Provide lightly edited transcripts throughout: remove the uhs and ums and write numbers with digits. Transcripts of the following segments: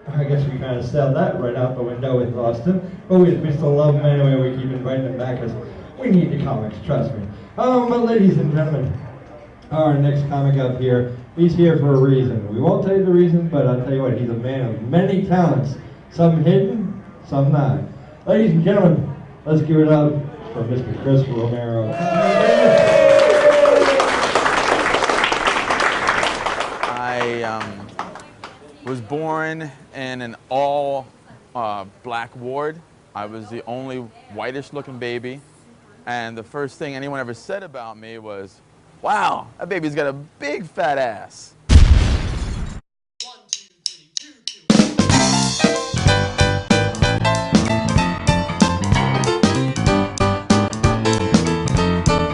I guess we kind of sailed that right out the window with Austin. But we still love him anyway. We keep inviting him back because we need the comics, trust me. But ladies and gentlemen, our next comic up here, he's here for a reason. We won't tell you the reason, but I'll tell you what, he's a man of many talents. Some hidden, some not. Ladies and gentlemen, let's give it up for Mr. Chris Romero. I was born in an all black ward. I was the only whitish looking baby. And the first thing anyone ever said about me was, wow, that baby's got a big fat ass.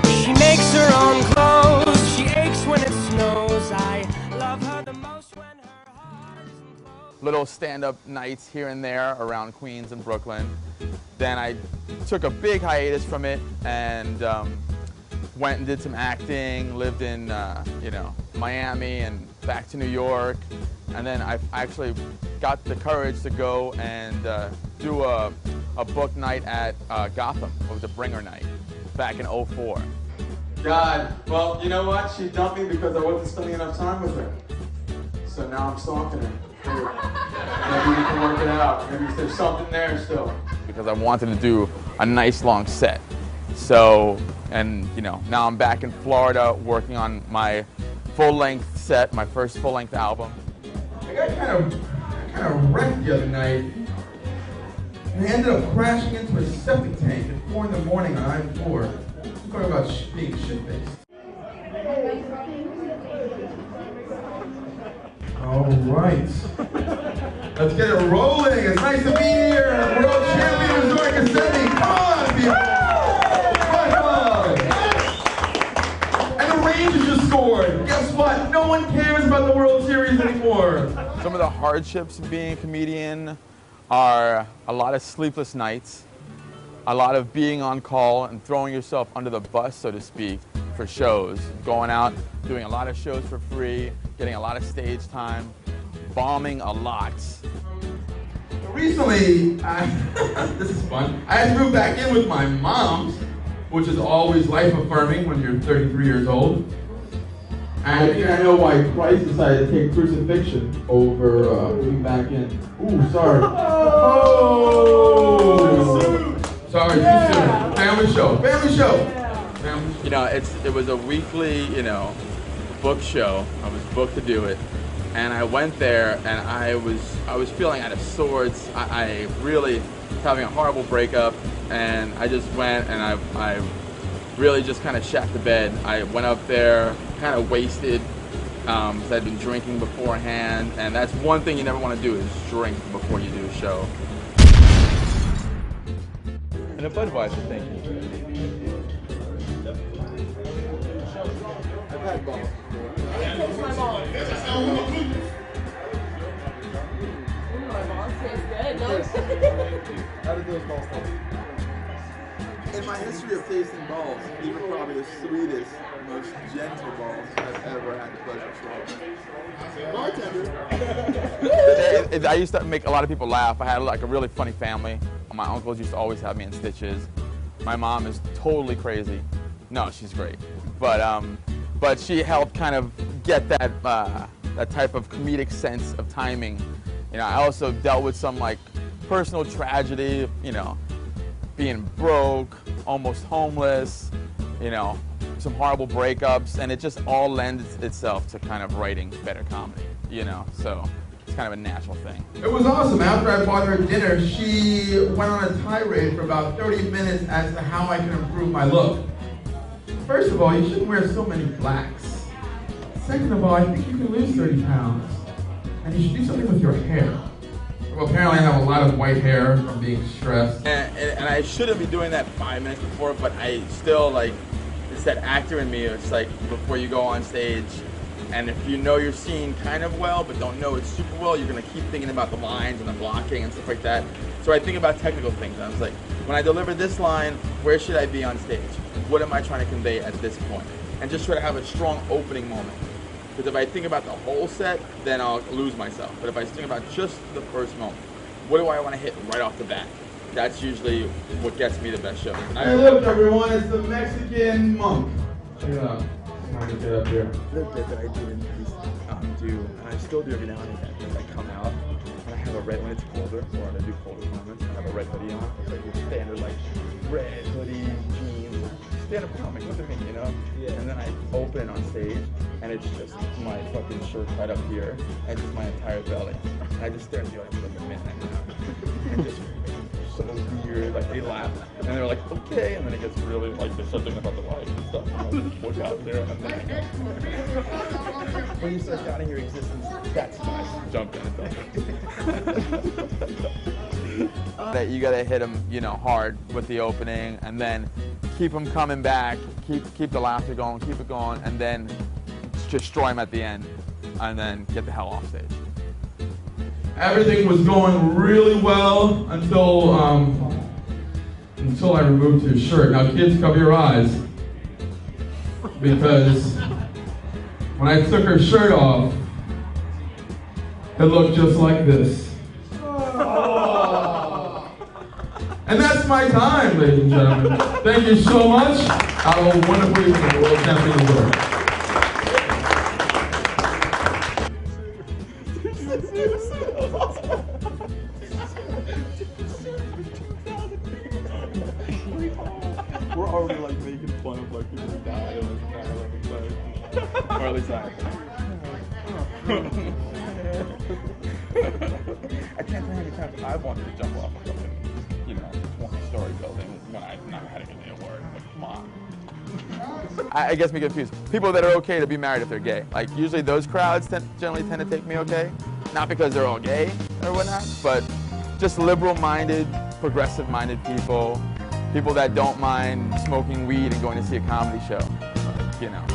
She makes her own clothes, she aches when it snows. I love her the most when her heart isn't closed. Little stand-up nights here and there around Queens and Brooklyn. Then I took a big hiatus from it and went and did some acting, lived in Miami and back to New York. And then I actually got the courage to go and do a book night at Gotham. It was a bringer night back in '04. God, well, you know what? She dumped me because I wasn't spending enough time with her. So now I'm stalking her. Maybe we can work it out. Maybe there's something there still. Because I wanted to do a nice long set. So, and now I'm back in Florida working on my full-length set, my first full-length album. I got kind of wrecked the other night. And I ended up crashing into a septic tank at 4 in the morning on I-4. I'm talking about being shit-faced. All right. Let's get it rolling. It's nice to be here. World champion Zora Cassetti. Come on, people. Come on. And the Rangers just scored. Guess what? No one cares about the World Series anymore. Some of the hardships of being a comedian are a lot of sleepless nights, a lot of being on call and throwing yourself under the bus, so to speak, for shows. Going out, doing a lot of shows for free, getting a lot of stage time, bombing a lot. Recently, this is fun. I had to move back in with my mom, which is always life-affirming when you're 33 years old. And I think I know why Christ decided to take crucifixion over moving back in. Ooh, sorry. Oh! Sorry, too soon. Family show. Family show. Family show. It was a weekly, book show. I was booked to do it. And I went there and I was feeling out of sorts. I really was having a horrible breakup, and I just went and I really just kind of shat the bed. I went up there kind of wasted because I'd been drinking beforehand, and that's one thing you never want to do is drink before you do a show. And a Budweiser, thank you. I've had balls. My balls. My balls taste good. No. How did those balls taste? In my history of tasting balls, these are probably the sweetest, most gentle balls I've ever had the pleasure of trying. I used to make a lot of people laugh. I had like a really funny family. My uncles used to always have me in stitches. My mom is totally crazy. No, she's great. But she helped kind of get that type of comedic sense of timing. I also dealt with some like personal tragedy, being broke, almost homeless, some horrible breakups, and it just all lends itself to kind of writing better comedy, so it's kind of a natural thing. It was awesome. After I bought her dinner, she went on a tirade for about 30 minutes as to how I can improve my look. First of all, you shouldn't wear so many blacks. Second of all, I think you can lose 30 pounds. And you should do something with your hair. Well, apparently I have a lot of white hair from being stressed. And I shouldn't be doing that 5 minutes before, but I still it's that actor in me. It's like before you go on stage, and if you know your scene kind of well, but don't know it super well, you're gonna keep thinking about the lines and the blocking and stuff like that. So I think about technical things. I was like, when I deliver this line, where should I be on stage? What am I trying to convey at this point? And just try to have a strong opening moment. Because if I think about the whole set, then I'll lose myself. But if I think about just the first moment, what do I want to hit right off the bat? That's usually what gets me the best show. Hey, look, everyone, it's the Mexican monk. Check it out. I'm gonna get up here. The bit that I didn't do, and I still do every now and again, is I come out and I have a red, when it's colder, or I do colder moments, I have a red hoodie on. It's like your standard, like, red hoodie, jeans, stand-up comic, look at me, you know? Yeah. And then I open on stage, and it's just my fucking shirt right up here, and just my entire belly. And I just stare at the audience for like a minute, you know? And just so weird, like they laugh, and they're like, okay, and then it gets really, like, there's something about the life and stuff, and I just look out there, and then when you start doubting your existence, that's when I jump in and that you gotta hit them, you know, hard with the opening, and then keep them coming back, keep the laughter going, keep it going, and then destroy them at the end, and then get the hell off stage. Everything was going really well until I removed his shirt. Now, kids, cover your eyes, because when I took her shirt off, it looked just like this. And that's my time, ladies and gentlemen. Thank you so much. Have a wonderful evening, World Champions World. We're already like making fun of like people who die or at least I. I can't tell you how many times I wanted to jump off a fucking, you know, 20-story building when I never had to get the award. Like, come on. I guess me confused. People that are okay to be married if they're gay. Like, usually those crowds generally tend to take me okay. Not because they're all gay or whatnot, but just liberal-minded, progressive-minded people. People that don't mind smoking weed and going to see a comedy show. You know.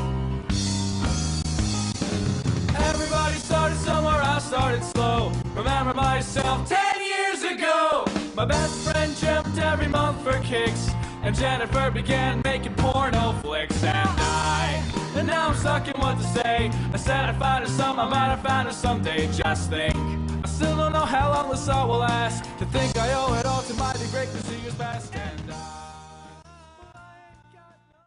Everybody started somewhere, I started slow. Remember myself 10 years ago. My best friend jumped every month for kicks, and Jennifer began making porno flicks. And now I'm stuck in what to say. I said I'd find her some, I might have found her someday. Just think, I still don't know how long this all will last. To think I owe it all to my great years past, and